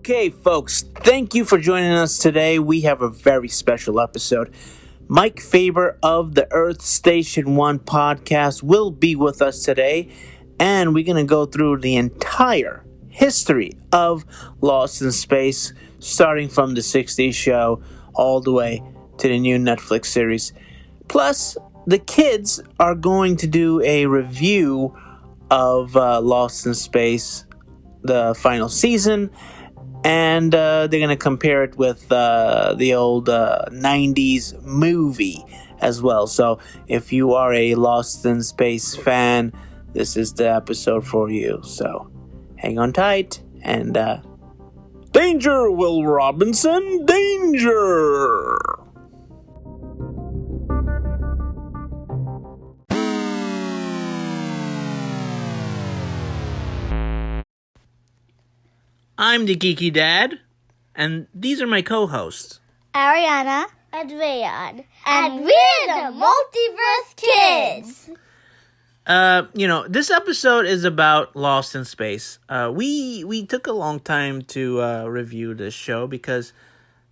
Okay, folks, thank you for joining us today. We have a very special episode. Mike Faber of the Earth Station 1 podcast will be with us today, and we're going to go through the entire history of Lost in Space, starting from the 60s show all the way to the new Netflix series. Plus, the kids are going to do a review of Lost in Space, the final season, and they're going to compare it with the old 90s movie as well. So if you are a Lost in Space fan, this is the episode for you. So hang on tight, and danger, Will Robinson, danger! I'm the Geeky Dad, and these are my co-hosts, Ariana and Rayon, and we're the Multiverse Kids. This episode is about Lost in Space. We took a long time to review this show because,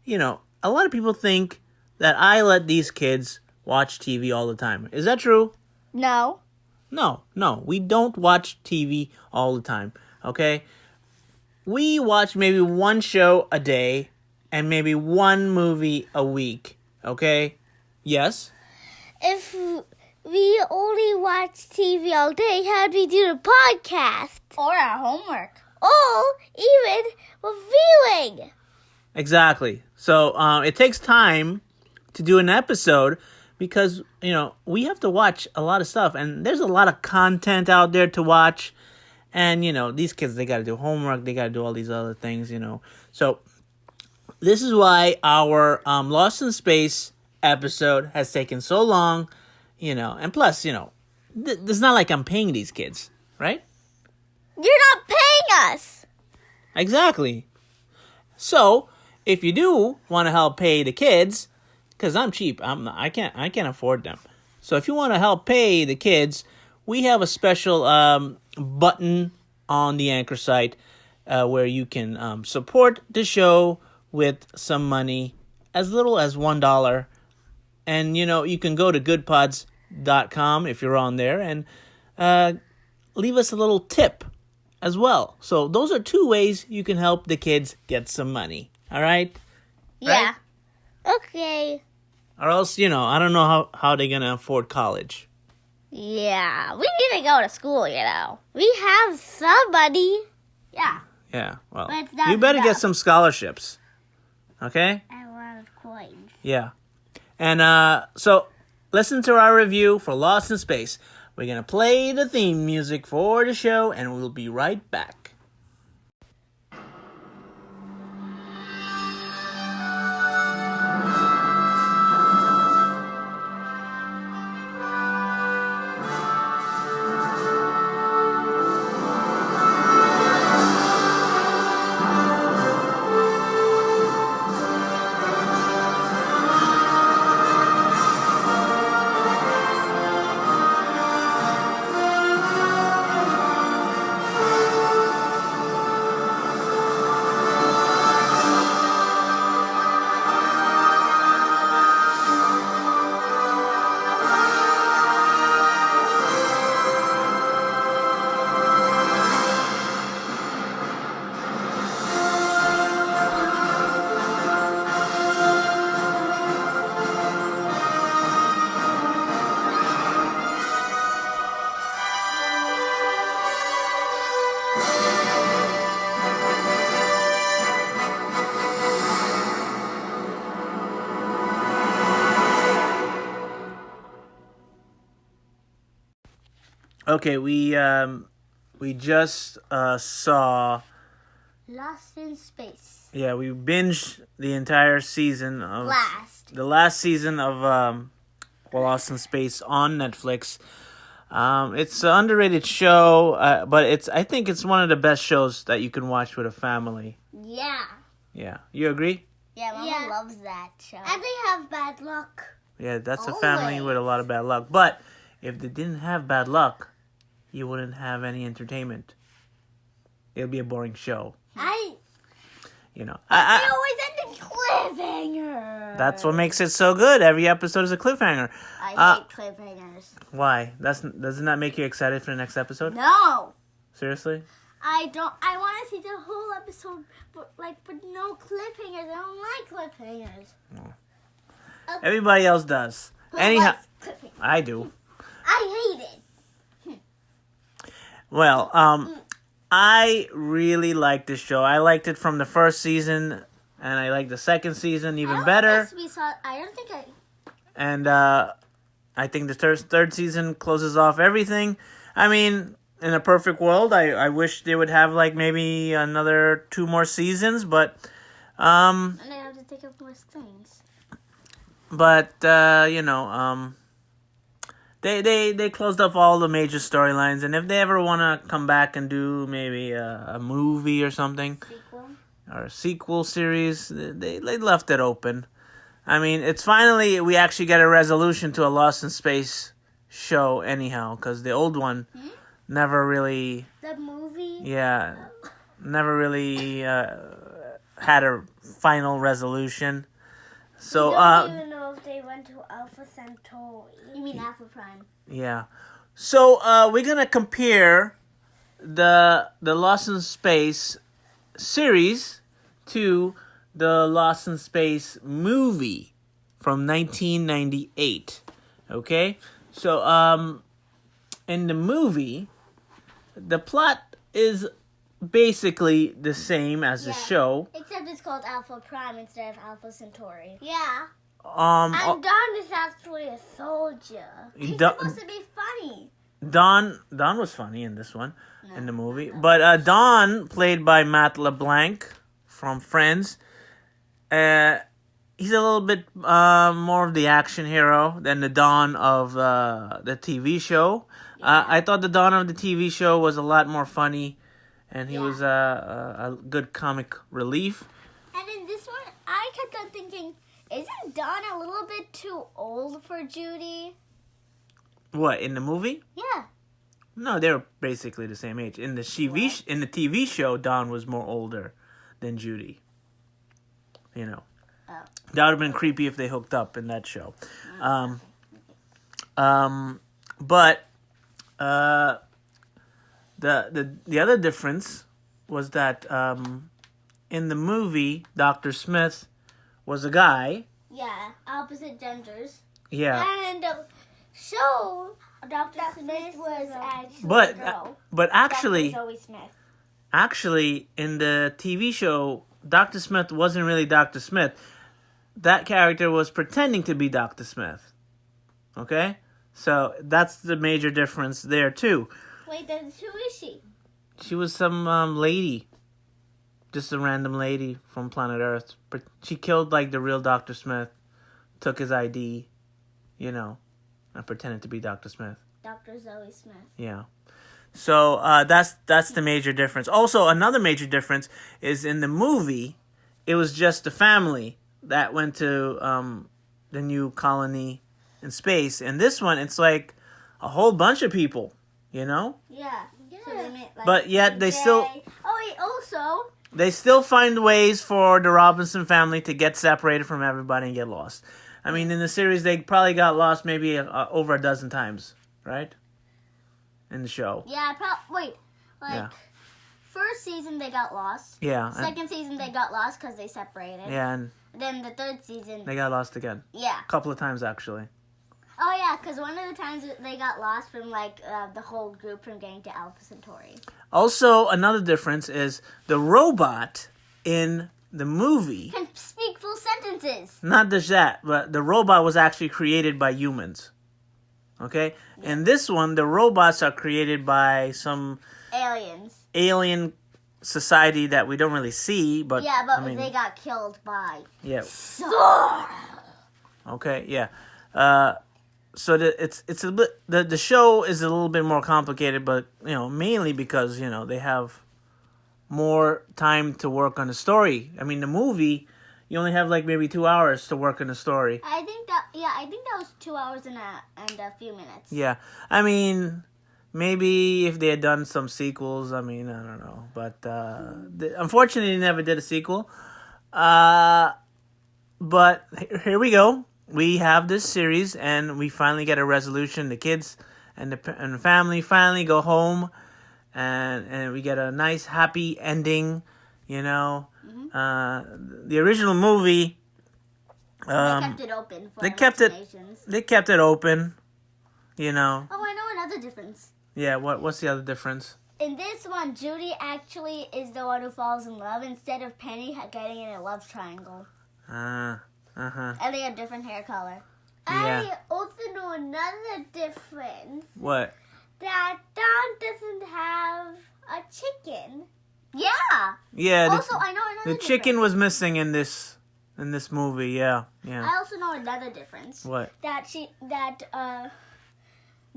a lot of people think that I let these kids watch TV all the time. Is that true? No. No, we don't watch TV all the time, okay? We watch maybe one show a day and maybe one movie a week, okay? Yes? If we only watch TV all day, how'd we do the podcast? Or our homework. Or even reviewing. Exactly. So it takes time to do an episode because, we have to watch a lot of stuff. And there's a lot of content out there to watch. And, these kids, they got to do homework. They got to do all these other things, So this is why our Lost in Space episode has taken so long, And plus, it's not like I'm paying these kids, right? You're not paying us. Exactly. So if you do want to help pay the kids, because I'm cheap, I can't afford them. So if you want to help pay the kids, we have a special button on the Anchor site where you can support the show with some money, as little as $1. And, you can go to goodpods.com if you're on there and leave us a little tip as well. So those are two ways you can help the kids get some money. All right? Yeah. Right? Okay. Or else, I don't know how they're going to afford college. Yeah, we need to go to school, We have some money. Yeah. Yeah, well, you better get some scholarships. Okay? And a lot of coins. Yeah. And so, listen to our review for Lost in Space. We're going to play the theme music for the show, and we'll be right back. Okay, we just saw Lost in Space. Yeah, we binged the entire season of the last season of Lost in Space on Netflix. It's an underrated show, but I think it's one of the best shows that you can watch with a family. Yeah. Yeah, you agree? Yeah, Mama loves that show. And they have bad luck. Yeah, that's a family with a lot of bad luck. But if they didn't have bad luck, you wouldn't have any entertainment. It would be a boring show. you know. They always end in cliffhanger. That's what makes it so good. Every episode is a cliffhanger. I hate cliffhangers. Why? Doesn't that make you excited for the next episode? No. Seriously? I don't. I want to see the whole episode, but no cliffhangers. I don't like cliffhangers. Oh. Everybody else does. Anyhow, I do. I hate it. Well, I really like this show. I liked it from the first season, and I like the second season even better. And I think the third season closes off everything. I mean, in a perfect world, I wish they would have maybe another 2 more seasons, but and they have to take up more things. But they closed off all the major storylines, and if they ever want to come back and do maybe a movie or something, or a sequel series, they left it open. I mean, it's finally we actually get a resolution to a Lost in Space show anyhow, because the old one never really... The movie? Yeah, never really had a final resolution. So, we don't even know if they went to Alpha Centauri. You mean Alpha Prime? Yeah. So, we're going to compare the Lost in Space series to the Lost in Space movie from 1998. Okay? So, in the movie, the plot is basically the same as the show. Except it's called Alpha Prime instead of Alpha Centauri. Yeah. And Don is actually a soldier. He's supposed to be funny. Don was funny in this one, in the movie. But Don, played by Matt LeBlanc from Friends, he's a little bit more of the action hero than the Don of the TV show. Yeah. I thought the Don of the TV show was a lot more funny, and he was a good comic relief. And in this one, I kept on thinking, isn't Don a little bit too old for Judy? What, in the movie? Yeah. No, they were basically the same age. In the TV show, Don was more older than Judy. You know. Oh. That would have been creepy if they hooked up in that show. But the other difference was that in the movie, Dr. Smith was a guy. Yeah, opposite genders. Yeah. And in the show, Dr. Smith was actually a girl. But actually, Dr. Zoe Smith. Actually, in the TV show, Dr. Smith wasn't really Dr. Smith. That character was pretending to be Dr. Smith. Okay? So that's the major difference there, too. Wait, then who is she? She was some lady. Just a random lady from planet Earth. She killed, the real Dr. Smith. Took his ID, and pretended to be Dr. Smith. Dr. Zoe Smith. Yeah. So that's the major difference. Also, another major difference is in the movie, it was just the family that went to the new colony in space. And this one, it's like a whole bunch of people, Yeah. So they meant, but yet they still... Oh, wait, also... They still find ways for the Robinson family to get separated from everybody and get lost. I mean, in the series, they probably got lost maybe over a dozen times, right? In the show. Yeah, first season they got lost. Yeah. Second season they got lost because they separated. Yeah, and then the third season... They got lost again. Yeah. A couple of times, actually. Oh, yeah, because one of the times they got lost from, the whole group from getting to Alpha Centauri. Also, another difference is the robot in the movie... Can speak full sentences. Not just that, but the robot was actually created by humans. Okay? Yeah. In this one, the robots are created by some... Alien society that we don't really see, but... Yeah, but they got killed by... Yeah. Sora! Okay, yeah. So it's a bit the show is a little bit more complicated, but mainly because they have more time to work on the story. I mean, the movie you only have maybe 2 hours to work on the story. I think that was 2 hours and a few minutes. Yeah, I mean, maybe if they had done some sequels, I don't know, but unfortunately, they never did a sequel. But here we go. We have this series, and we finally get a resolution. The kids and the family finally go home, and we get a nice, happy ending. You know, the original movie. They kept it open for They kept it open. You know. Oh, I know another difference. Yeah. What's the other difference? In this one, Judy actually is the one who falls in love instead of Penny getting in a love triangle. And they have different hair color. Yeah. I also know another difference. What? That Don doesn't have a chicken. Yeah. Yeah. Also, I know another difference. The chicken was missing in this movie. Yeah. I also know another difference. What? That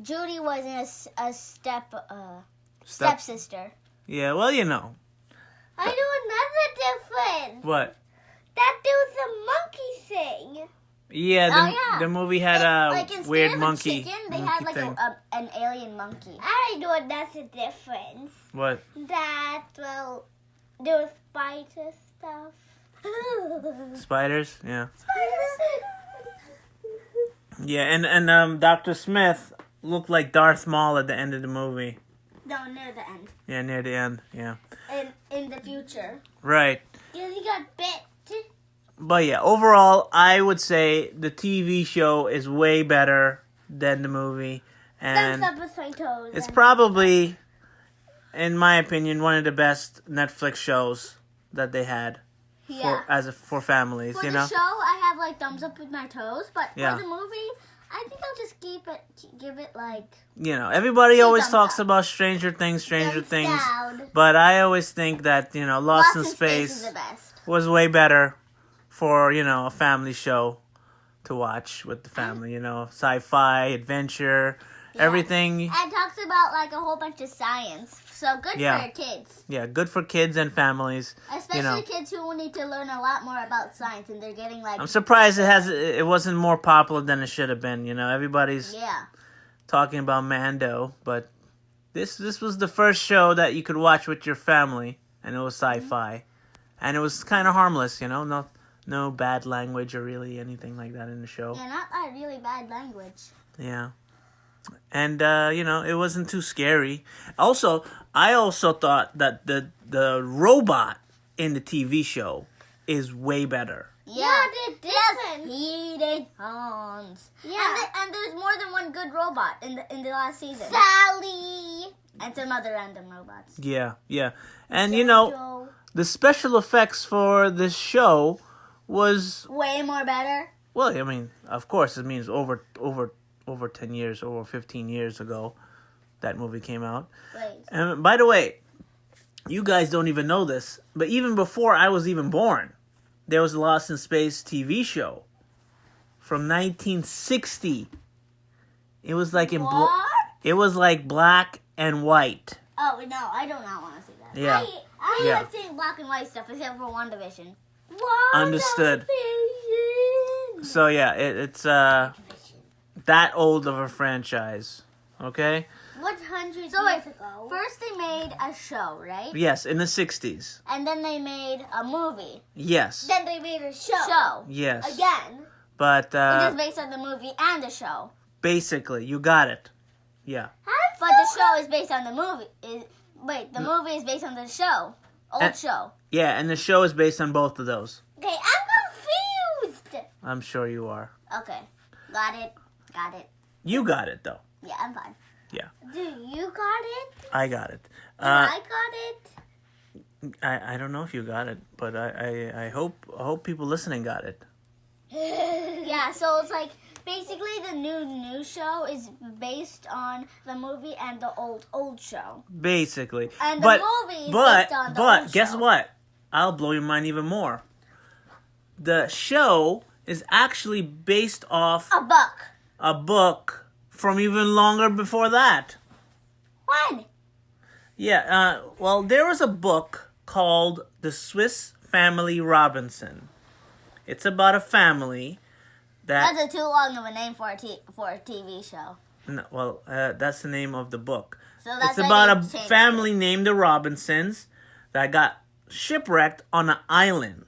Judy was in a stepsister. Yeah. Well, you know. I know another difference. What? That there was a monkey thing. Yeah, the movie had a weird monkey. Instead of chicken, they had like an alien monkey. I know another difference. What? That, well, there was spider stuff. Spiders? Yeah. Spiders. Yeah, and Dr. Smith looked like Darth Maul at the end of the movie. No, near the end. Yeah, near the end, yeah. In the future. Right. Yeah, he got bit. But yeah, overall, I would say the TV show is way better than the movie. And it's probably, in my opinion, one of the best Netflix shows that they had. For families, for you know. For the show, I have like thumbs up with my toes, but for the movie, I think I'll just give it like. You know, everybody always talks about Stranger Things, but I always think that Lost in Space is the best. Was way better for a family show to watch with the family. Sci-fi, adventure, everything. And talks about like a whole bunch of science. So good for your kids. Yeah, good for kids and families. Especially kids who need to learn a lot more about science, and they're getting like. I'm surprised it wasn't more popular than it should have been. Everybody's talking about Mando, but this was the first show that you could watch with your family, and it was sci-fi, and it was kind of harmless. No bad language or really anything like that in the show. Yeah, not a really bad language. Yeah. And, it wasn't too scary. Also, I also thought that the robot in the TV show is way better. Yeah, they're different. Heated Hans. Yeah. And there's more than one good robot in the last season. Sally. And some other random robots. Yeah. And, the special effects for this show was... way more better? Well, I mean, of course, it means over 10 years, over 15 years ago, that movie came out. Right. And by the way, you guys don't even know this, but even before I was even born, there was a Lost in Space TV show from 1960. It was like it was like black and white. Oh no, I do not want to see that. Yeah. I like seeing black and white stuff except for WandaVision. Understood. So yeah, it's that old of a franchise, okay? 100 years ago. First they made a show, right? Yes, in the 60s. And then they made a movie. Yes. Then they made a show. Yes. Again. But it is based on the movie and the show. Basically, you got it. Yeah. But the show is based on the movie. The movie is based on the show. Show. Yeah, and the show is based on both of those. Okay, I'm confused. I'm sure you are. Okay. Got it. You got it, though. Yeah, I'm fine. Yeah. Do you got it? I got it. I got it? I don't know if you got it, but I hope people listening got it. Yeah, so it's like basically the new show is based on the movie and the old show. Basically. And the movie is based on the old guess show. what? I'll blow your mind even more. The show is actually based off a book from even longer before that. When? Yeah, well, there was a book called The Swiss Family Robinson. It's about a family that... That's too long of a name for a TV show. No, well, that's the name of the book. So that's it's about a family named the Robinsons that got shipwrecked on an island.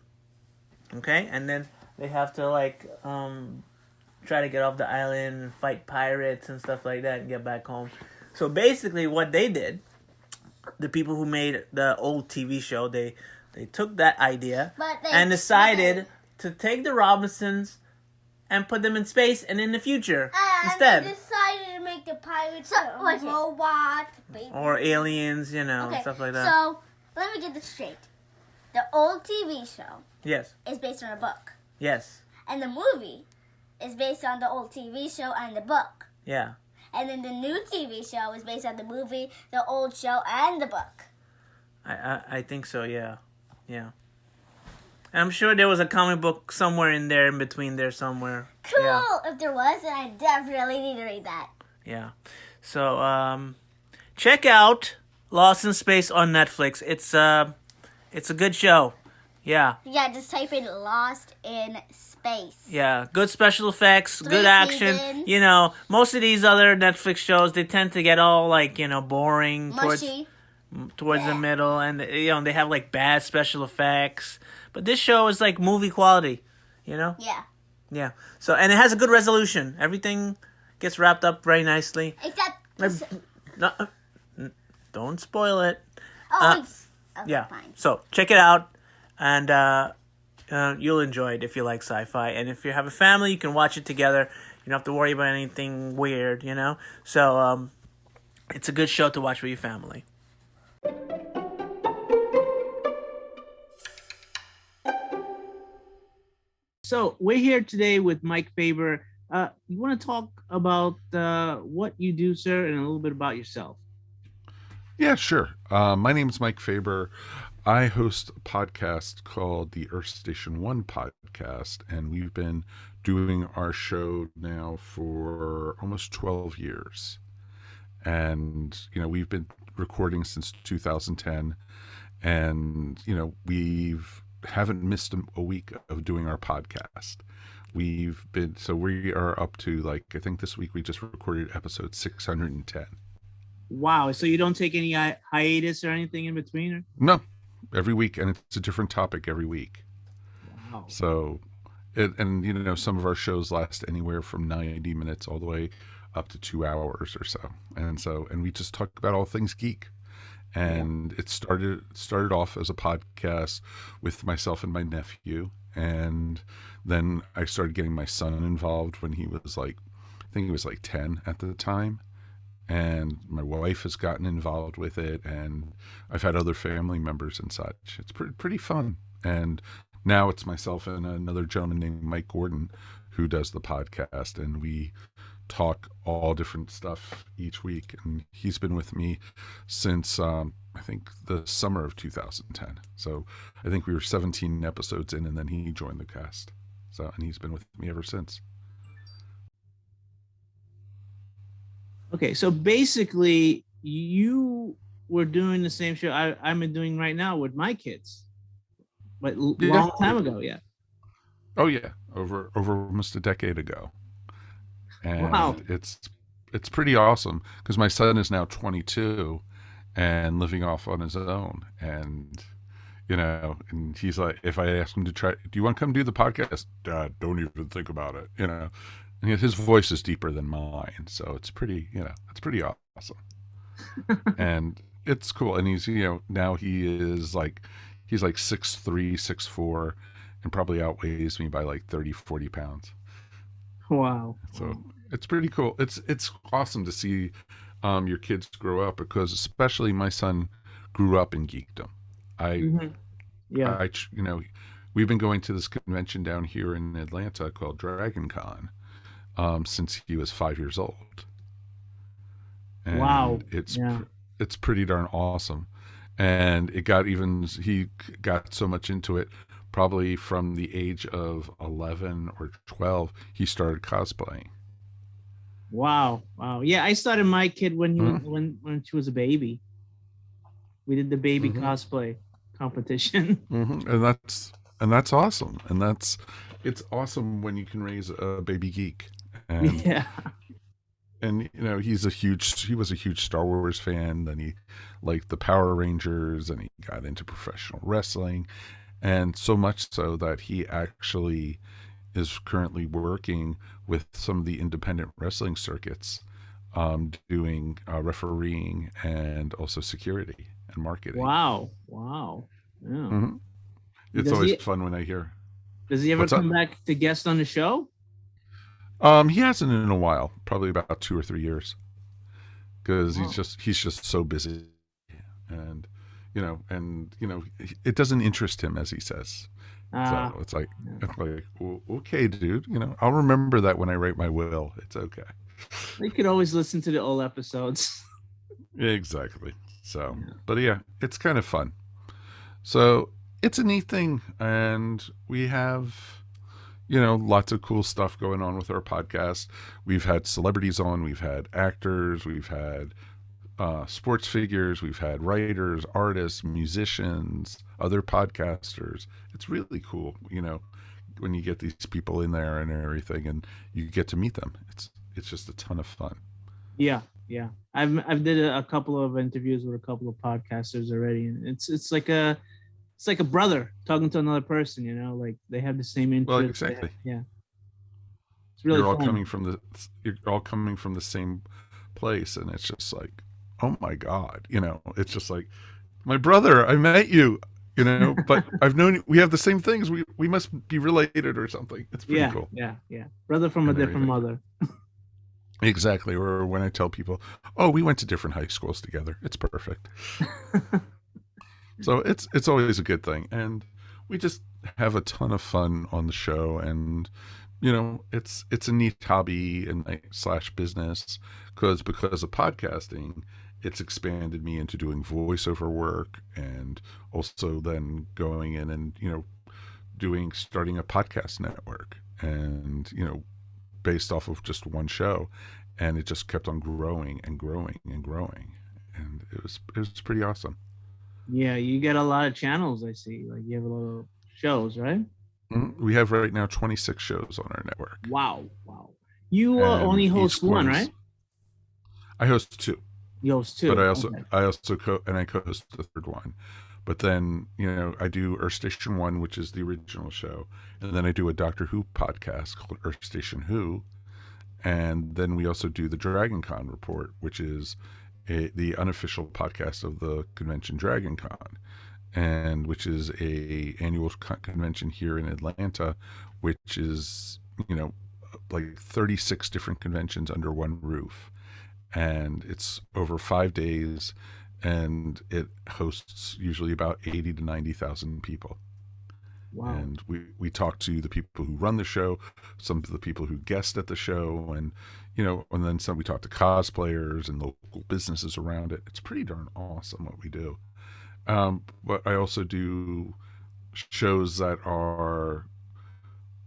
Okay, and then they have to like try to get off the island and fight pirates and stuff like that and get back home. So basically, what they did, the people who made the old TV show, they took that idea and decided to take the Robinsons and put them in space and in the future instead. And they decided to make the pirates robots. Or aliens, stuff like that. So, let me get this straight. The old TV show is based on a book. Yes. And the movie is based on the old TV show and the book. Yeah. And then the new TV show is based on the movie, the old show, and the book. I think so, yeah. Yeah. I'm sure there was a comic book somewhere in there, in between there somewhere. Cool! Yeah. If there was, then I definitely need to read that. Yeah. So, check out Lost in Space on Netflix. It's a good show. Yeah. Yeah, just type in Lost in Space. Yeah, good special effects, 3 good action. seasons. Most of these other Netflix shows, they tend to get all boring Mushy. towards the middle, and they have like bad special effects. But this show is like movie quality, Yeah. Yeah. So, and it has a good resolution. Everything gets wrapped up very nicely. Except... Don't spoil it. Okay, Yeah. fine. So check it out, and you'll enjoy it if you like sci-fi. And if you have a family, you can watch it together. You don't have to worry about anything weird, So it's a good show to watch with your family. So we're here today with Mike Faber. You want to talk about what you do, sir, and a little bit about yourself? Yeah, sure. My name is Mike Faber. I host a podcast called the Earth Station 1 podcast, and we've been doing our show now for almost 12 years. And, we've been recording since 2010, and, we haven't missed a week of doing our podcast. We are up to, I think this week we just recorded episode 610. Wow. So you don't take any hiatus or anything in between? No, every week, and it's a different topic every week. Wow. So, some of our shows last anywhere from 90 minutes all the way up to 2 hours or so. And we just talk about all things geek. And it started off as a podcast with myself and my nephew. And then I started getting my son involved when he was I think he was 10 at the time. And my wife has gotten involved with it, and I've had other family members and such. It's pretty fun. And now it's myself and another gentleman named Mike Gordon who does the podcast, and we talk all different stuff each week. And he's been with me since I think the summer of 2010. So I think we were 17 episodes in, and then he joined the cast. And he's been with me ever since. Okay, so basically, you were doing the same show I'm doing right now with my kids, but long time ago, yeah. Oh yeah, over almost a decade ago, and wow, it's pretty awesome because my son is now 22 and living off on his own, and and he's like, if I ask him to try, do you want to come do the podcast? Dad, don't even think about it, And his voice is deeper than mine, so it's pretty, it's pretty awesome. And it's cool. And he's, now he is he's 6'3", 6'4", and probably outweighs me by 30, 40 pounds. Wow. So it's pretty cool. It's awesome to see your kids grow up, because especially my son grew up in geekdom. We've been going to this convention down here in Atlanta called Dragon Con. Since he was 5 years old. And wow. It's pretty darn awesome. And he got so much into it, probably from the age of 11 or 12, he started cosplaying. Wow. Yeah, I started my kid when she was a baby. We did the baby cosplay competition. And that's awesome. And it's awesome when you can raise a baby geek. And, and he was a huge Star Wars fan. Then he liked the Power Rangers, and he got into professional wrestling, And so much so that he actually is currently working with some of the independent wrestling circuits, doing refereeing and also security and marketing. Wow. Wow. Yeah. Hmm. It's Does always he fun when I hear. does he ever What's up? come back to guest on the show? He hasn't in a while, probably about 2 or 3 years, because Oh. he's just so busy, and it doesn't interest him, as he says. So Ah. it's like, okay, dude, I'll remember that when I write my will. It's okay. You could always listen to the old episodes. Exactly. So, Yeah. but yeah, it's kind of fun. So it's a neat thing, and we have lots of cool stuff going on with our podcast. We've had celebrities on, we've had actors, we've had sports figures, we've had writers, artists, musicians, other podcasters. It's really cool, when you get these people in there and everything, and you get to meet them. It's just a ton of fun. Yeah, yeah. I've did a couple of interviews with a couple of podcasters already, and it's like a brother talking to another person. Like they have the same Well, interests. exactly. Yeah, it's really fun. You're all coming from the same place, and it's just like, oh my god, it's just like, my brother, I met you, but we have the same things. We must be related or something. It's pretty cool. Yeah. Brother from And a different everything. mother. Exactly. Or when I tell people, oh, we went to different high schools together. It's perfect. So it's always a good thing, and we just have a ton of fun on the show, and it's a neat hobby and slash business, because of podcasting, it's expanded me into doing voiceover work, and also then going in and starting a podcast network, and based off of just one show, and it just kept on growing and growing and growing, and it was pretty awesome. Yeah, you get a lot of channels. I see. Like you have a lot of shows, right? We have right now 26 shows on our network. Wow. You And only host each one, one's- right? I host two, You host two. but I also Okay. co-host the third one. But then I do Earth Station One, which is the original show, and then I do a Doctor Who podcast called Earth Station Who, and then we also do the Dragon Con Report, which is the unofficial podcast of the convention Dragon Con, and which is a annual convention here in Atlanta, which is like 36 different conventions under one roof, and it's over 5 days, and it hosts usually about 80 to 90,000 people. Wow. And we talk to the people who run the show, some of the people who guest at the show, and and then some. We talk to cosplayers and local businesses around it. It's pretty darn awesome what we do. But I also do shows that are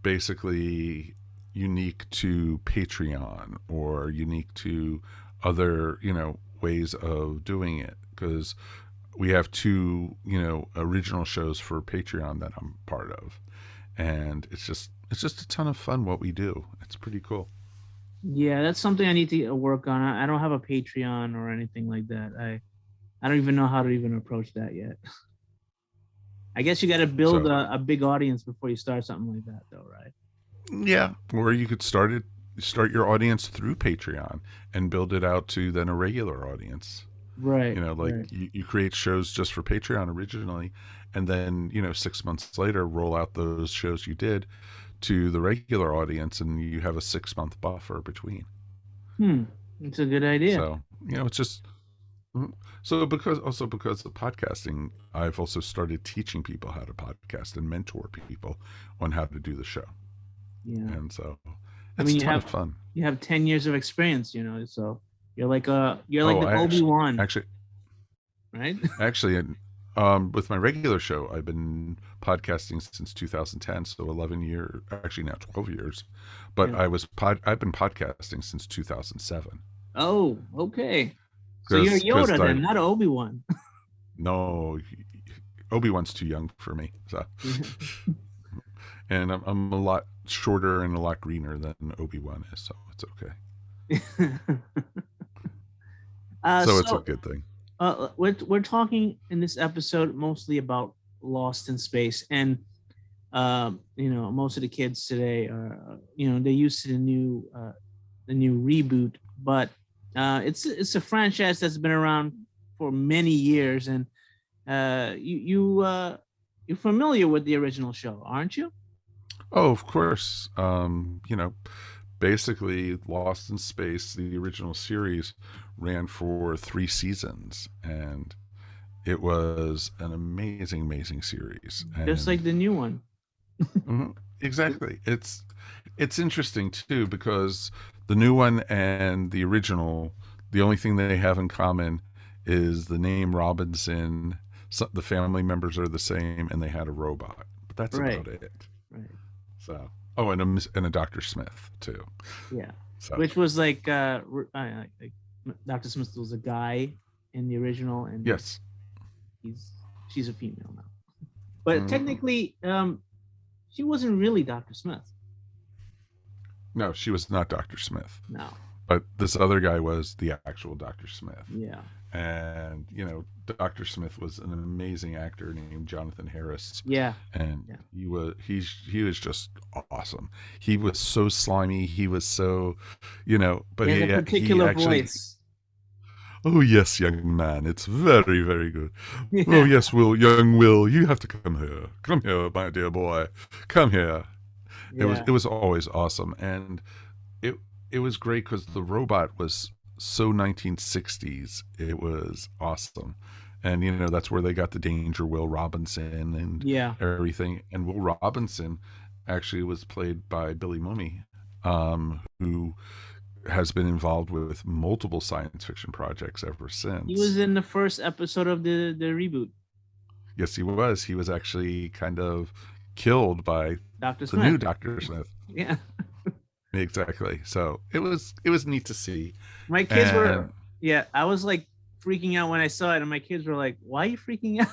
basically unique to Patreon or unique to other ways of doing it, because we have two original shows for Patreon that I'm part of, and it's just a ton of fun what we do. It's pretty cool. Yeah, that's something I need to work on. I don't have a Patreon or anything like that. I don't even know how to even approach that yet. I guess you got to build a big audience before you start something like that, though, right? Yeah, or you could start your audience through Patreon and build it out to then a regular audience. Right. Right. You create shows just for Patreon originally, and then 6 months later roll out those shows you did to the regular audience, and you have a 6-month buffer between. It's a good idea. So it's just so because of podcasting, I've also started teaching people how to podcast and mentor people on how to do the show. Yeah. And so it's a ton of fun. You have 10 years of experience, so you're like the Obi-Wan. Actually, right? Actually, with my regular show, I've been podcasting since 2010, so 11 years, actually now 12 years. But Yeah. I've been podcasting since 2007. Oh, okay. So you're Yoda then, not Obi-Wan. No, Obi-Wan's too young for me. So, and I'm a lot shorter and a lot greener than Obi-Wan is, so it's okay. So it's a good thing. We're talking in this episode mostly about Lost in Space, and most of the kids today are they're used to the new reboot, but it's a franchise that's been around for many years, and you're familiar with the original show, aren't you? Oh, of course. Basically, Lost in Space, the original series, ran for 3 seasons, and it was an amazing, amazing series. Just like the new one. Mhm, exactly. It's interesting too because the new one and the original, the only thing they have in common is the name Robinson. So the family members are the same, and they had a robot, but that's Right. about it. Right. So, oh, and a Dr. Smith too. Yeah. So, Which was like Dr. Smith was a guy in the original, and yes. she's a female now. But Mhm. technically, she wasn't really Dr. Smith. No, she was not Dr. Smith. No. But this other guy was the actual Dr. Smith. Yeah. And, Dr. Smith was an amazing actor named Jonathan Harris. Yeah. And Yeah. he was just awesome. He was so slimy. He was so, but he had a particular voice. Oh yes, young man, it's very, very good. Yeah. Oh yes, young Will, you have to come here. Come here, my dear boy. Come here. Yeah. It was always awesome, and it was great because the robot was so 1960s. It was awesome, and that's where they got the Danger Will Robinson and everything. And Will Robinson actually was played by Billy Mumy, who has been involved with multiple science fiction projects ever since. He was in the first episode of the reboot. Yes, he was. He was actually kind of killed by the new Dr. Smith. Yeah. Exactly. So it was neat to see. My kids were I was like freaking out when I saw it, and my kids were like, "Why are you freaking out?"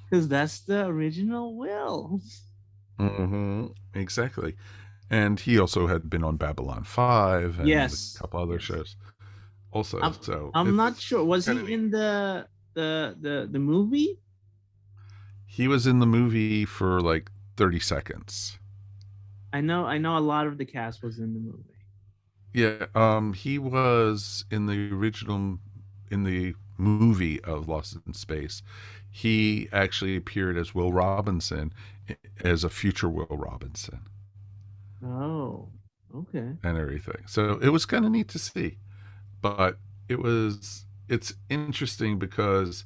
Because that's the original Will. Mm-hmm. Exactly. And he also had been on Babylon 5 and a couple other shows. Also, I'm not sure. Was he in the movie? He was in the movie for like 30 seconds. I know a lot of the cast was in the movie. Yeah, he was in the movie of Lost in Space. He actually appeared as Will Robinson, as a future Will Robinson. Oh, okay. And everything. So it was kind of neat to see. But it's interesting because,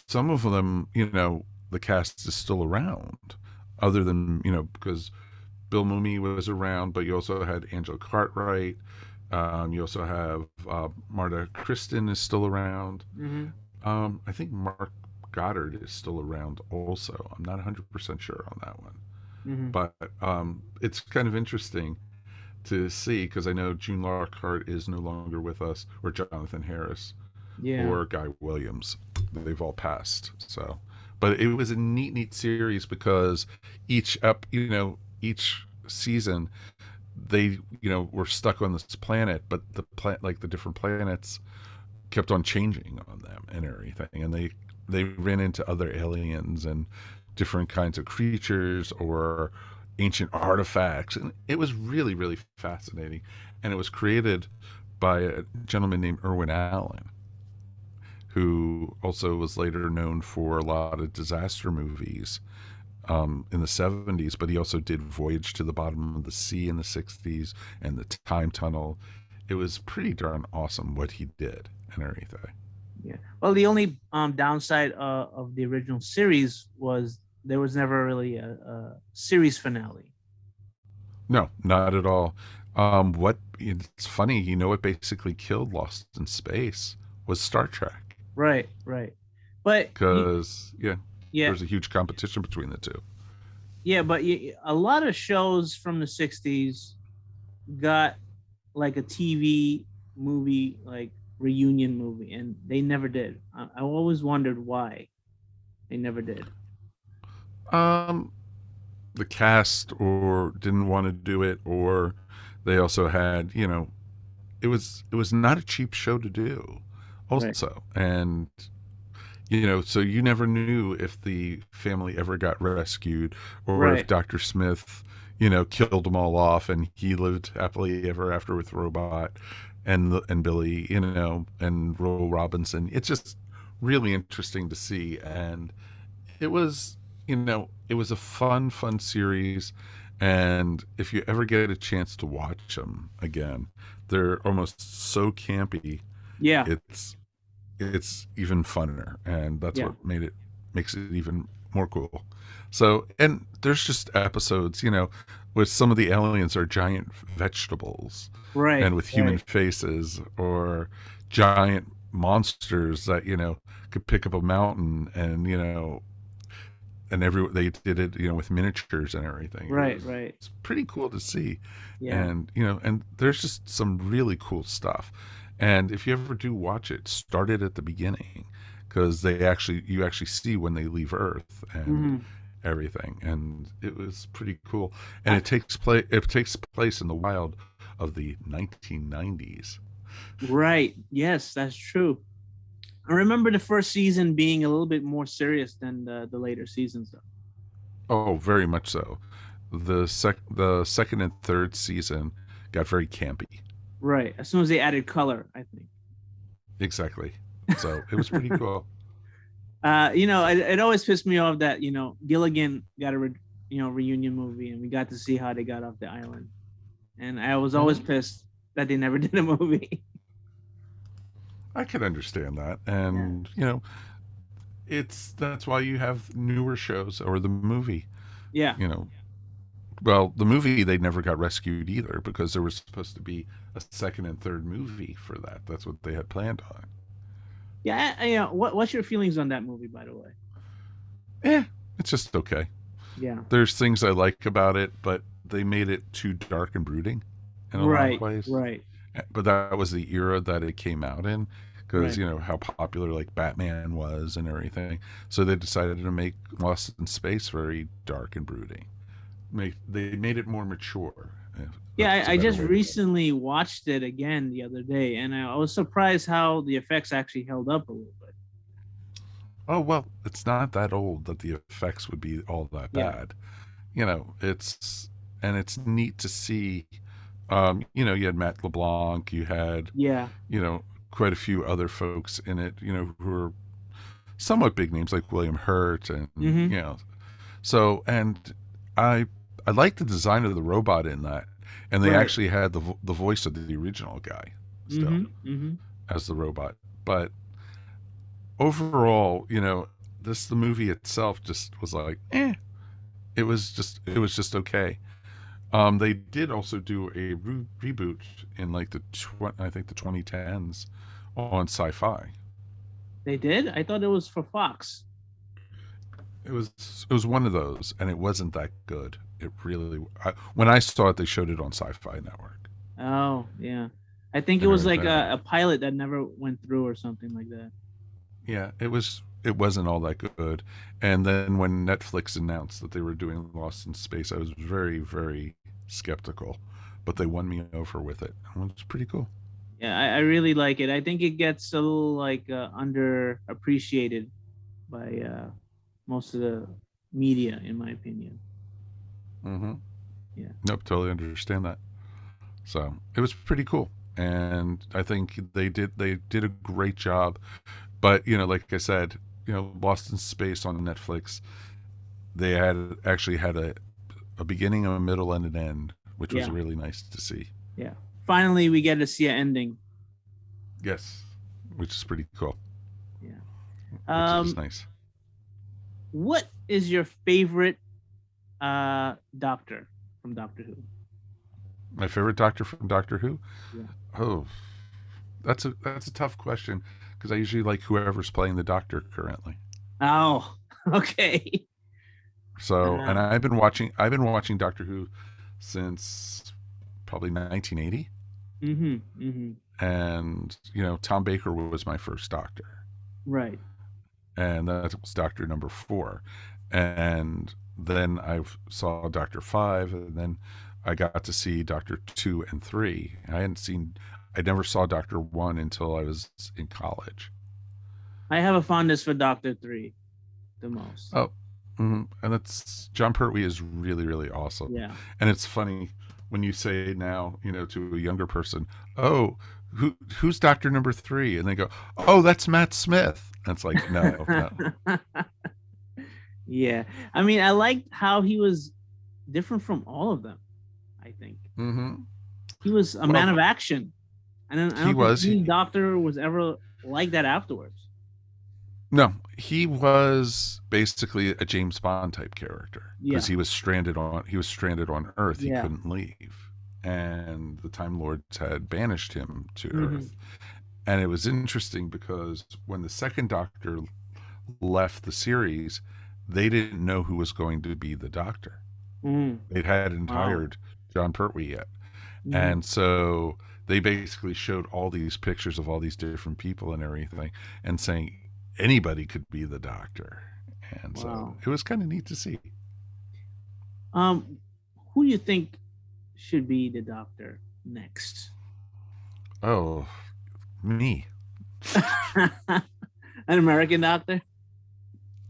some of them, the cast is still around, other than, because Bill Mumy was around, but you also had Angela Cartwright. You also have Marta Kristen is still around. Mm-hmm. I think Mark Goddard is still around also. I'm not 100% sure on that one. Mm-hmm. But it's kind of interesting to see because I know June Lockhart is no longer with us, or Jonathan Harris, or Guy Williams. They've all passed. So, but it was a neat series because each season they were stuck on this planet, but the different planets kept on changing on them and everything, and they ran into other aliens and different kinds of creatures or ancient artifacts, and it was really, really fascinating. And it was created by a gentleman named Irwin Allen, who also was later known for a lot of disaster movies in the 70s, but he also did Voyage to the Bottom of the Sea in the 60s and The Time Tunnel. It was pretty darn awesome what he did and everything. Yeah. Well, the only downside of the original series was there was never really a series finale. No, not at all. It's funny, what basically killed Lost in Space was Star Trek. Right. But because there's a huge competition between the two. Yeah, but a lot of shows from the 60s got like a TV movie, like reunion movie, and they never did. I always wondered why they never did. The cast or didn't want to do it, or they also had, it was not a cheap show to do also. Right. And So you never knew if the family ever got rescued, or if Right. Dr. Smith, killed them all off and he lived happily ever after with Robot and Billy, and Ro Robinson. It's just really interesting to see. And it was, it was a fun series. And if you ever get a chance to watch them again, they're almost so campy. Yeah. It's even funner, and that's Yeah. what makes it even more cool. So, and there's just episodes, with some of the aliens are giant vegetables, Right. and with human Right. faces, or giant monsters that could pick up a mountain, and they did it, with miniatures and everything. Right. Right. It's pretty cool to see. Yeah. And there's just some really cool stuff. And if you ever do watch it, start it at the beginning, because you actually see when they leave Earth and Hmm. everything, and it was pretty cool. And I- it takes place in the wild of the 1990s. Right. Yes, that's true. I remember the first season being a little bit more serious than the later seasons, though. Oh, very much so. The second and third season got very campy. Right. As soon as they added color, I think. Exactly. So it was pretty cool. It always pissed me off that Gilligan got a reunion movie, and we got to see how they got off the island, and I was always pissed that they never did a movie. I can understand that, and that's why you have newer shows, or the movie. Yeah. Well, the movie, they never got rescued either, because there was supposed to be a second and third movie for that. That's what they had planned on. Yeah. What's your feelings on that movie, by the way? It's just okay. Yeah. There's things I like about it, but they made it too dark and brooding in a lot of ways. Right. But that was the era that it came out in, because Right. how popular like Batman was and everything. So they decided to make Lost in Space very dark and brooding. They made it more mature. Yeah, I just recently recently watched it again the other day, and I was surprised how the effects actually held up a little bit. Oh, well, it's not that old that the effects would be all that Yeah. bad. It's neat to see. You had Matt LeBlanc, you had Yeah. quite a few other folks in it, who are somewhat big names, like William Hurt, and Mhm. So, and I like the design of the robot in that, and they Right. actually had the voice of the original guy still Mhm. as the robot. But overall, the movie itself just was like, it was just okay. They did also do a reboot in like I think the 2010s on Sci-Fi. They did? I thought it was for Fox. It was one of those, and it wasn't that good. It really, when I saw it, they showed it on Sci-Fi Network. Oh, yeah. I think it And was like everything. a pilot that never went through or something like that. Yeah, it wasn't all that good. And then when Netflix announced that they were doing Lost in Space, I was very, very skeptical, but they won me over with it. It was pretty cool. Yeah, I really like it. I think it gets a little like underappreciated by most of the media, in my opinion. Mm-hmm. Yeah. Nope, totally understand that. So it was pretty cool, and I think they did a great job. But like I said, Lost in Space on Netflix, they actually had a beginning, a middle, and an end, which was Yeah. really nice to see. Yeah. Finally, we get to see an ending. Yes, which is pretty cool. Yeah. Which is nice. What is your favorite doctor from Doctor Who? My favorite doctor from Doctor Who? Yeah. Oh, that's a tough question, because I usually like whoever's playing the Doctor currently. Oh, okay. So, and I've been watching Doctor Who since probably 1980. And Tom Baker was my first Doctor. Right. And that was Doctor number 4. And then I saw Doctor 5, and then I got to see Doctor 2 and 3. I never saw Doctor 1 until I was in college. I have a fondness for Doctor 3 the most. Oh, and that's John Pertwee is really, really awesome. Yeah. And it's funny when you say now, to a younger person, "Oh, who's Doctor Number 3?" And they go, "Oh, that's Matt Smith." And it's like, no, no. Yeah, I mean, I liked how he was different from all of them. I think he was a man of action. I don't think any doctor was ever like that afterwards. No, he was basically a James Bond type character because he was stranded on Earth. He couldn't leave, and the Time Lords had banished him to Earth. And it was interesting because when the second Doctor left the series, they didn't know who was going to be the Doctor. They hadn't hired John Pertwee yet, and so they basically showed all these pictures of all these different people and everything, and saying anybody could be the Doctor. And so it was kind of neat to see. Who do you think should be the Doctor next? Oh, me. An American Doctor?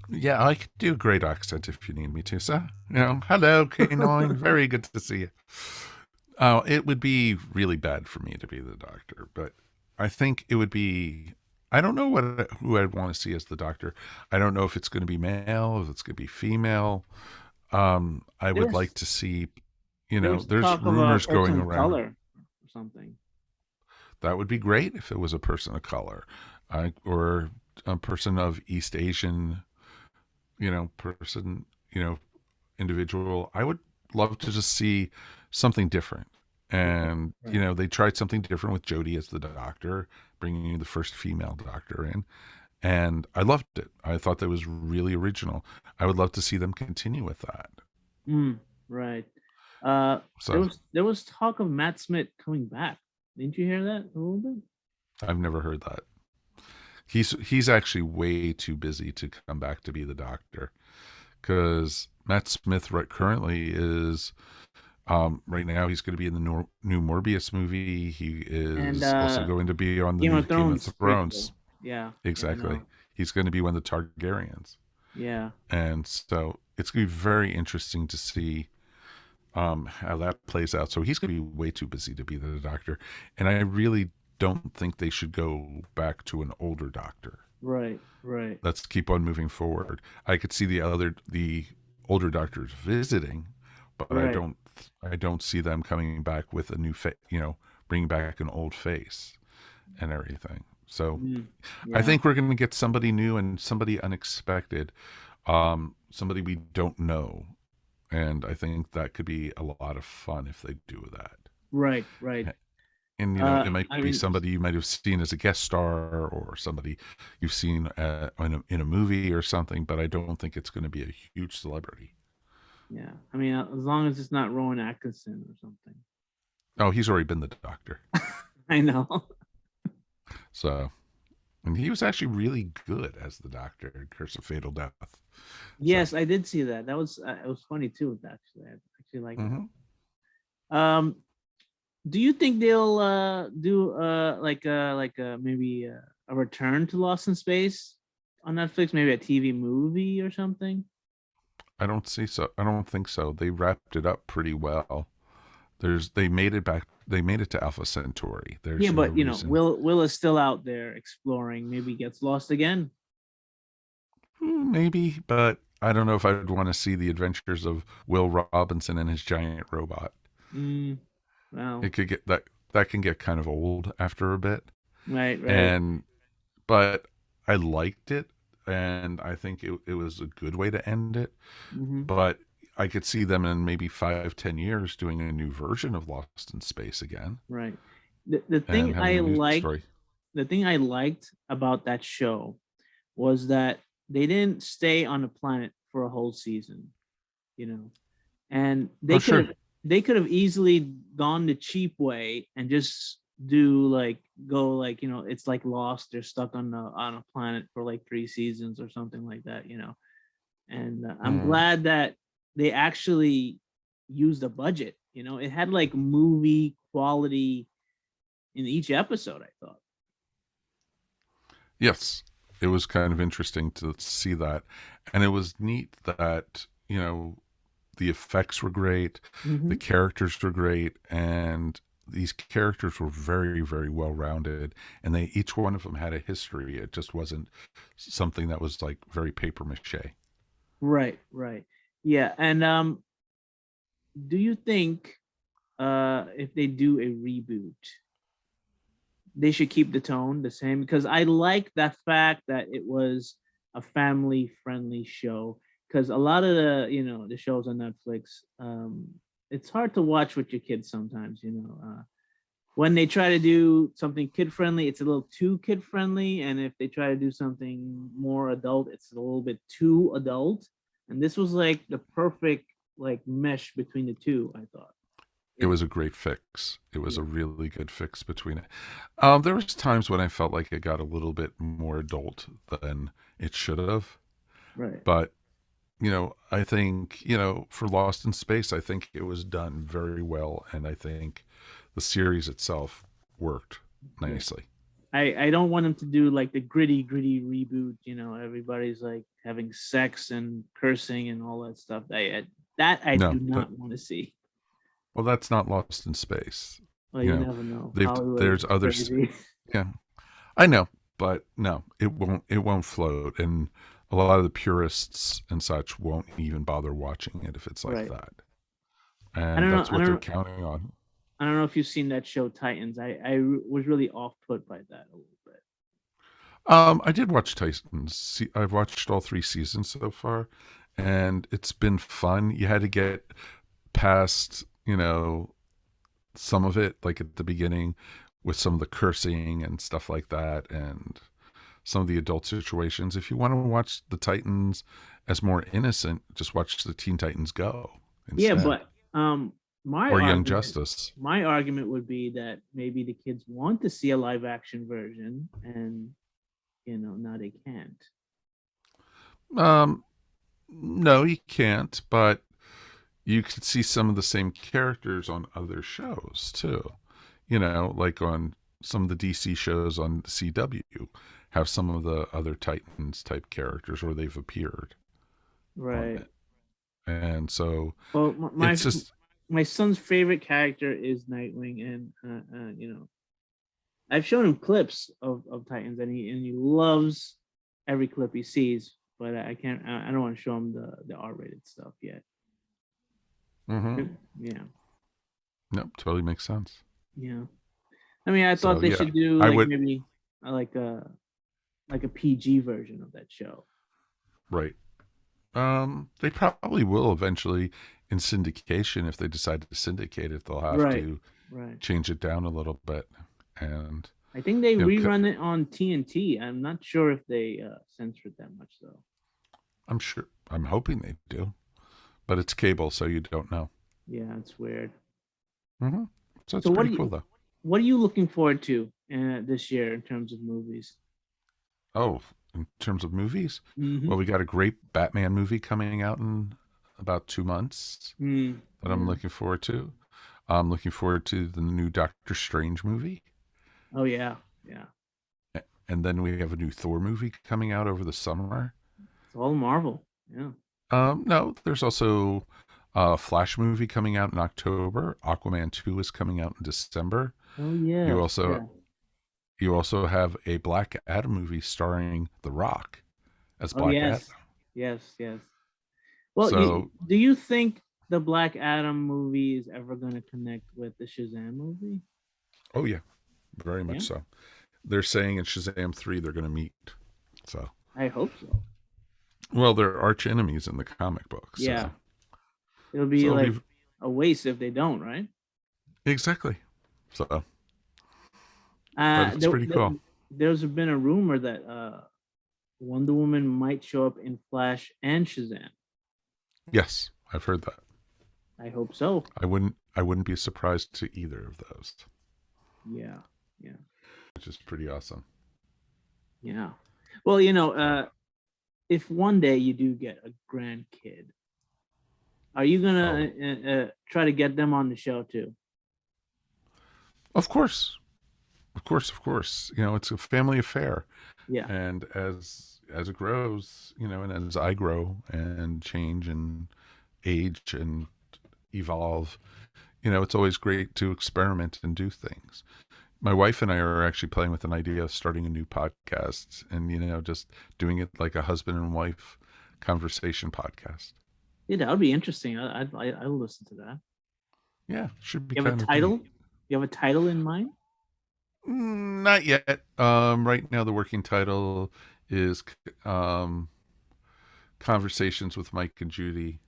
Yeah, I could do a great accent if you need me to, sir. Hello, K9. Very good to see you. It would be really bad for me to be the Doctor, but I think it would be... I don't know who I'd want to see as the Doctor. I don't know if it's going to be male, if it's going to be female. I would like to see, there's rumors going around. Color or something. That would be great if it was a person of color, or a person of East Asian, individual. I would love to just see something different. And, they tried something different with Jodie as the Doctor, bringing the first female Doctor in. And I loved it. I thought that was really original. I would love to see them continue with that. Right. There was talk of Matt Smith coming back. Didn't you hear that a little bit? I've never heard that. He's actually way too busy to come back to be the Doctor, because Matt Smith currently is... right now he's going to be in the new Morbius movie. He is also going to be on the new Game of Thrones. Yeah, exactly. He's going to be one of the Targaryens. Yeah, and so it's going to be very interesting to see how that plays out. So he's going to be way too busy to be the Doctor, and I really don't think they should go back to an older Doctor. Right. Let's keep on moving forward. I could see the older Doctors visiting, but I don't see them coming back with a new face, bringing back an old face and everything. So I think we're going to get somebody new and somebody unexpected, somebody we don't know. And I think that could be a lot of fun if they do that. Right. And, it might be somebody you might have seen as a guest star, or somebody you've seen in a movie or something, but I don't think it's going to be a huge celebrity. Yeah, I mean, as long as it's not Rowan Atkinson or something. Oh, he's already been the Doctor. I know. So, and he was actually really good as the Doctor in Curse of Fatal Death. Yes, I did see that. That was it was funny too. Actually, I actually like that. Do you think they'll do maybe a return to Lost in Space on Netflix? Maybe a TV movie or something? I don't think so. They wrapped it up pretty well. They made it back. They made it to Alpha Centauri. But Will is still out there exploring. Maybe gets lost again. Maybe, but I don't know if I would want to see the adventures of Will Robinson and his giant robot. Well, it could get that can get kind of old after a bit. Right. But I liked it, and I think it was a good way to end it. But I could see them in maybe 5-10 years doing a new version of Lost in Space again. Right. The thing I liked about that show was that they didn't stay on the planet for a whole season, and they could have easily gone the cheap way and just it's like Lost. They're stuck on a planet for like 3 seasons or something like that, And I'm glad that they actually used a budget. It had like movie quality in each episode, I thought. Yes, it was kind of interesting to see that, and it was neat that the effects were great, the characters were great, and these characters were very, very well rounded, and each one of them had a history. It just wasn't something that was like very paper mache. Right, right. Yeah, and do you think if they do a reboot, they should keep the tone the same? Because I like that fact that it was a family friendly show. Because a lot of the shows on Netflix, it's hard to watch with your kids sometimes. When they try to do something kid friendly, it's a little too kid friendly, and if they try to do something more adult, it's a little bit too adult. And this was like the perfect like mesh between the two, I thought. It was a great fix. It was a Yeah. really good fix between it. There was times when I felt like it got a little bit more adult than it should have, Right. but I think for Lost in Space, I think it was done very well, and I think the series itself worked Yeah. nicely. I don't want them to do like the gritty reboot. Everybody's like having sex and cursing and all that stuff. I No, do not want to see. well, that's not Lost in Space. Well, You you know, never know. they've Hollywood there's is others. crazy. Yeah, I know, but no, it won't float, and a lot of the purists and such won't even bother watching it if it's like Right. that, I and don't know. that's what they're counting on. I don't know if you've seen that show Titans. I was really off put by that a little bit. I did watch Titans. I've watched all 3 seasons so far, and it's been fun. You had to get past, some of it, like at the beginning, with some of the cursing and stuff like that, and some of the adult situations. If you want to watch the Titans as more innocent, just watch the Teen Titans Go Yeah, instead, but my or Young argument Justice. my argument would be that maybe the kids want to see a live action version, and now they can't. Um, no, you can't, but you could see some of the same characters on other shows too. Like on some of the DC shows on CW, have some of the other Titans type characters, or they've appeared on Right. it. And so Well, it's just, my son's favorite character is Nightwing, and I've shown him clips of Titans, and he loves every clip he sees. But I can't. I don't want to show him the R-rated stuff yet. mhm. Yeah, Nope, totally makes sense. yeah. I mean, I thought So they yeah, should do I like would, maybe like a PG version of that show. right. They probably will eventually in syndication. If they decide to syndicate it, they'll have Right, to right. change it down a little bit. And I think they you know, rerun it on TNT. I'm not sure if they censored that much though. I'm hoping they do, but it's cable, so you don't know. Yeah, it's weird. hmm So it's So pretty cool, though. what are you looking forward to this year in terms of movies? Oh, in terms of movies, Mm-hmm. well, we got a great Batman movie coming out in about 2 months that I'm Yeah. looking forward to. I'm looking forward to the new Doctor Strange movie. Oh yeah, yeah. And then we have a new Thor movie coming out over the summer. It's all Marvel. Yeah. No, there's also a Flash movie coming out in October. Aquaman 2 is coming out in December. Oh yeah. You Yeah. also you also have a Black Adam movie starring The Rock as Oh Black yes. Adam. Yes. Yes. Well, So, do you think the Black Adam movie is ever going to connect with the Shazam movie? oh yeah, very Yeah. much so. They're saying in Shazam 3 they're going to meet. So, I hope so. well, they're arch enemies in the comic book. So. Yeah. It'll be So like a waste if they don't, right? exactly. So, but it's pretty cool. There's been a rumor that Wonder Woman might show up in Flash and Shazam. Yes, I've heard that. I hope so. I wouldn't be surprised to either of those, Yeah. Yeah. which is pretty awesome. Yeah. Well, if one day you do get a grandkid, are you gonna try to get them on the show too? Of course. Of course. It's a family affair. Yeah. And as it grows, and as I grow and change and age and evolve, it's always great to experiment and do things. My wife and I are actually playing with an idea of starting a new podcast and, just doing it like a husband and wife conversation podcast. Yeah, that would be interesting. I'll listen to that. Yeah, should be. You have a title? You have a title in mind? Not yet. Right now the working title is Conversations with Mike and Judy.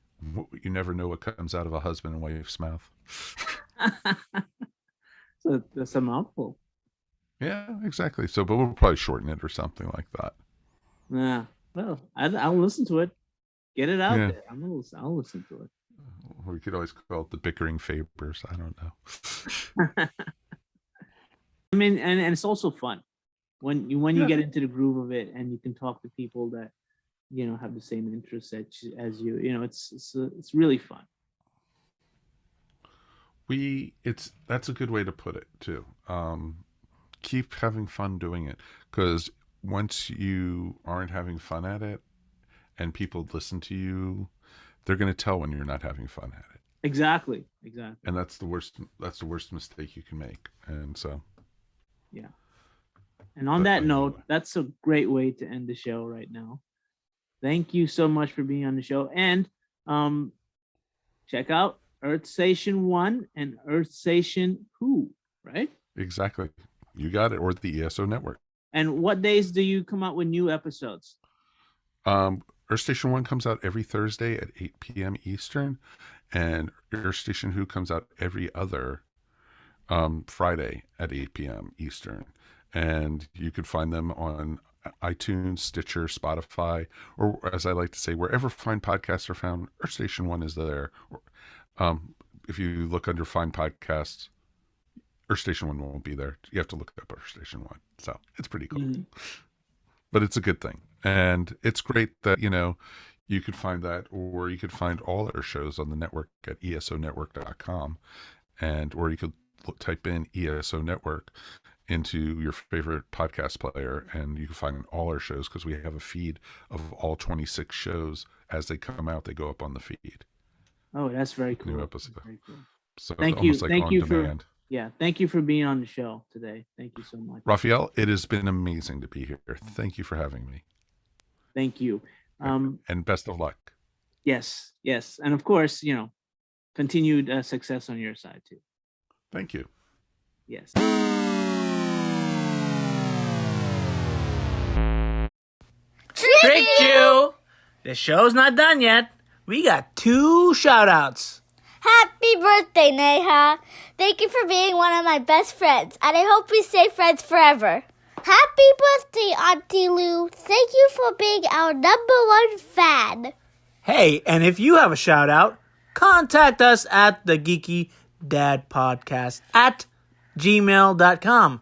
You never know what comes out of a husband and wife's mouth. So that's a mouthful. Yeah, exactly. So, but we'll probably shorten it or something like that. Yeah. Well, I'll listen to it. Get it out there. I'll listen to it. We could always call it the bickering Fabers. I don't know. I mean, and it's also fun when you get into the groove of it and you can talk to people that have the same interests as you. It's really fun. That's a good way to put it too. Keep having fun doing it, because once you aren't having fun at it and people listen to you, they're going to tell when you're not having fun at it. Exactly. And that's the worst mistake you can make. And so, yeah. And on that note, that's a great way to end the show right now. Thank you so much for being on the show. And check out Earth Station 1 and Earth Station 2, right? Exactly. You got it. Or the ESO network. And what days do you come out with new episodes? Earth Station 1 comes out every Thursday at 8 p.m. Eastern, and Earth Station 2 comes out every other Friday at 8 p.m. Eastern. And you could find them on iTunes, Stitcher, Spotify, or as I like to say, wherever fine podcasts are found, Earth Station 1 is there. If you look under fine podcasts, Earth Station 1 won't be there. You have to look up Earth Station 1. So it's pretty cool. Mm-hmm. But it's a good thing. And it's great that, you could find that, or you could find all our shows on the network at esonetwork.com. Or you could type in ESO Network into your favorite podcast player, and you can find all our shows, because we have a feed of all 26 shows. As they come out, they go up on the feed. Oh, that's very cool. New episode. Very cool. So thank you. Thank you demand. Thank you for being on the show today. Thank you so much. Raphael, it has been amazing to be here. Thank you for having me. Thank you. And best of luck. Yes. And of course, continued success on your side too. Thank you. Yes. Tricked you! The show's not done yet. We got 2 shout-outs. Happy birthday, Neha. Thank you for being one of my best friends, and I hope we stay friends forever. Happy birthday, Auntie Lou. Thank you for being our #1 fan. Hey, and if you have a shout-out, contact us at the Geeky Dad Podcast at gmail.com.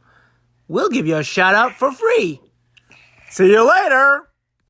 We'll give you a shout-out for free. See you later.